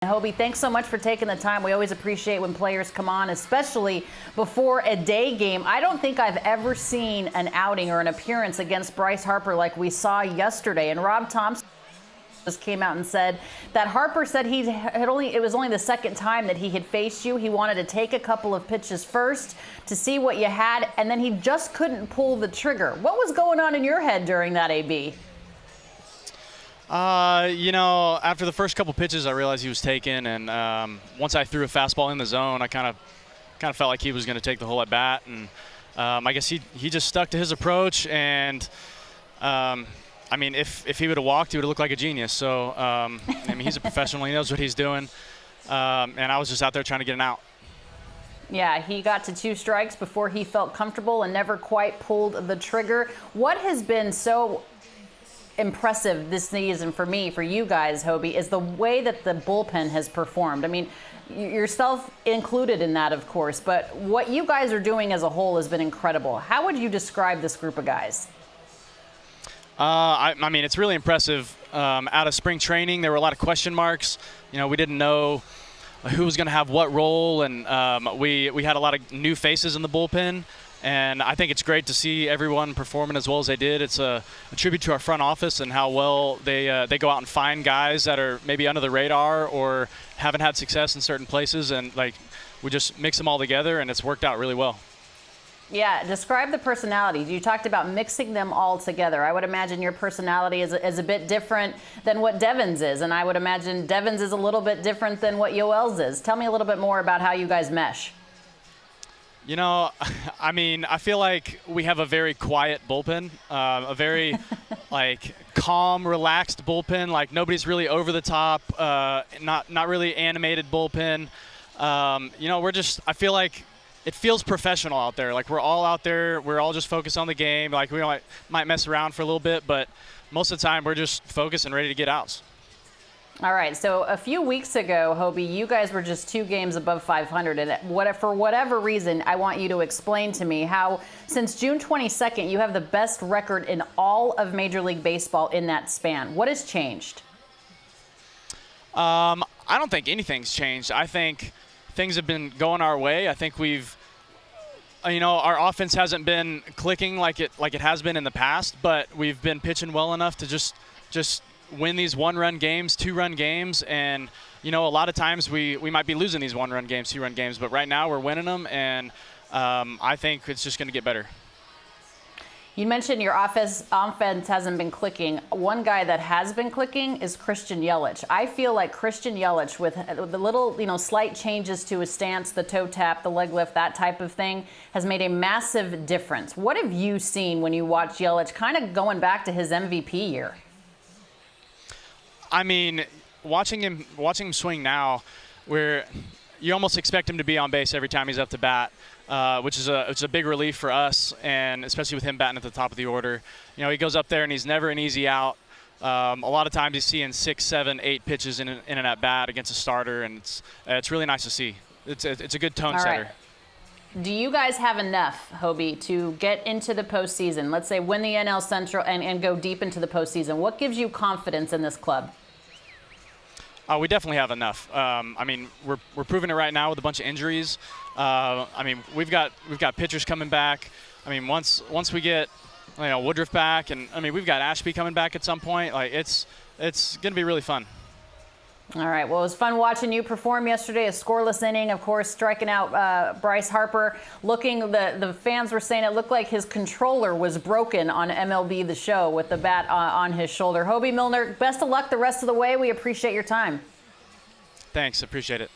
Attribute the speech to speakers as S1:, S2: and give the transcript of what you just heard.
S1: Hoby, thanks so much for taking the time. We always appreciate when players come on, especially before a day game. I don't think I've ever seen an outing or an appearance against Bryce Harper like we saw yesterday. And Rob Thompson just came out and said that Harper said it was only the second time that he had faced you. He wanted to take a couple of pitches first to see what you had, and then he just couldn't pull the trigger. What was going on in your head during that, AB?
S2: After the first couple pitches, I realized he was taken, and once I threw a fastball in the zone, I kind of felt like he was going to take the whole at bat, and I guess he just stuck to his approach, and if he would have walked, he would have looked like a genius. So he's a professional; he knows what he's doing, and I was just out there trying to get an out.
S1: Yeah, he got to 2 strikes before he felt comfortable and never quite pulled the trigger. What has been so impressive this season for you guys, Hoby, is the way that the bullpen has performed. I mean, yourself included in that, of course, but what you guys are doing as a whole has been incredible. How would you describe this group of guys?
S2: It's really impressive. Out of spring training, there were a lot of question marks. We didn't know who was going to have what role, and we had a lot of new faces in the bullpen. And I think it's great to see everyone performing as well as they did. It's a tribute to our front office and how well they go out and find guys that are maybe under the radar or haven't had success in certain places, and we just mix them all together, and it's worked out really well.
S1: Yeah, describe the personalities. You talked about mixing them all together. I would imagine your personality is a bit different than what Devin's is, and I would imagine Devin's is a little bit different than what Yoel's is. Tell me a little bit more about how you guys mesh.
S2: I feel like we have a very quiet bullpen, a very calm, relaxed bullpen. Nobody's really over the top, not really animated bullpen. I feel like it feels professional out there. We're all out there. We're all just focused on the game. We might mess around for a little bit, but most of the time we're just focused and ready to get outs.
S1: All right, so a few weeks ago, Hoby, you guys were just 2 games above 500, and for whatever reason, I want you to explain to me how, since June 22nd, you have the best record in all of Major League Baseball in that span. What has changed?
S2: I don't think anything's changed. I think things have been going our way. I think our offense hasn't been clicking like it has been in the past, but we've been pitching well enough to just win these 1-run games, 2-run games, and a lot of times we might be losing these 1-run games, 2-run games, but right now we're winning them, and I think it's just going to get better.
S1: You mentioned your offense hasn't been clicking. One guy that has been clicking is Christian Yelich. I feel like Christian Yelich, with the little slight changes to his stance, the toe tap, the leg lift, that type of thing, has made a massive difference. What have you seen when you watch Yelich, kind of going back to his MVP year?
S2: Watching him swing now, where you almost expect him to be on base every time he's up to bat, which is a big relief for us, and especially with him batting at the top of the order. He goes up there and he's never an easy out. A lot of times he's seeing 6, 7, 8 pitches in an at bat against a starter, and it's really nice to see. It's a good tone setter.
S1: Right. Do you guys have enough, Hoby, to get into the postseason? Let's say win the NL Central and go deep into the postseason. What gives you confidence in this club?
S2: We definitely have enough. We're proving it right now with a bunch of injuries. We've got pitchers coming back. Once we get Woodruff back, and we've got Ashby coming back at some point. It's going to be really fun.
S1: All right. Well, it was fun watching you perform yesterday. A scoreless inning, of course, striking out Bryce Harper. The fans were saying it looked like his controller was broken on MLB The Show with the bat on his shoulder. Hoby Milner, best of luck the rest of the way. We appreciate your time.
S2: Thanks. Appreciate it.